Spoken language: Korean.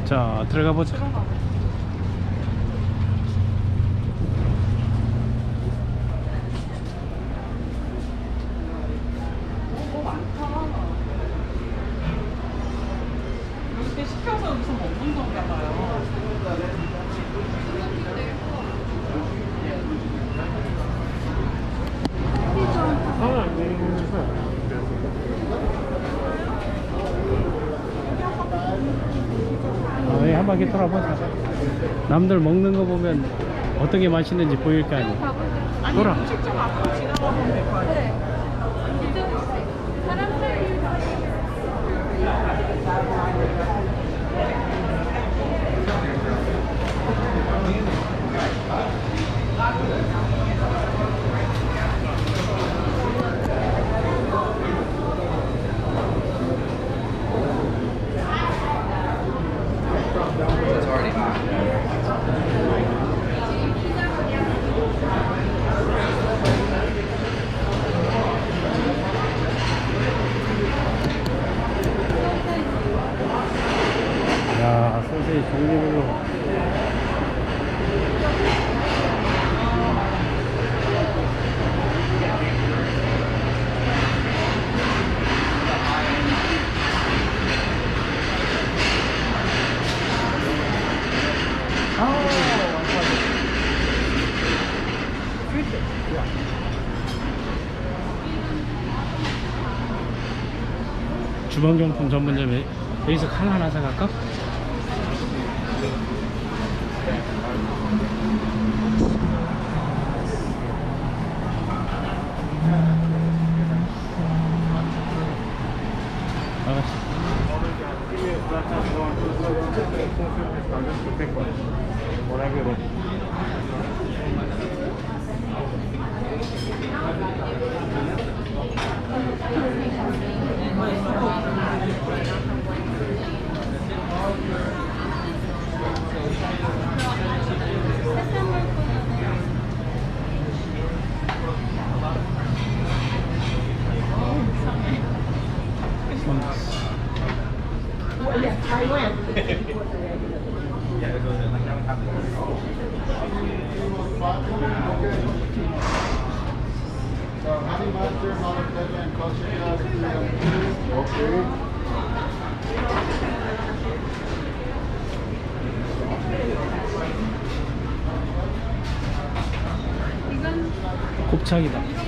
자, 들어가 보자. 이렇게 시켜서 여기서 먹는 건가 봐요. 한 바퀴 돌아보자. 남들 먹는 거 보면 어떤 게 맛있는지 보일 거 아니야. 아니, 돌아. 직접 앞으로 지나가 보면 될 거 아니야. 야, 소세지 종류별로. 주방용품 전문점에 여기서 하나 사갈까? Honey mustard, jalapeno, and kosher 곱창이다.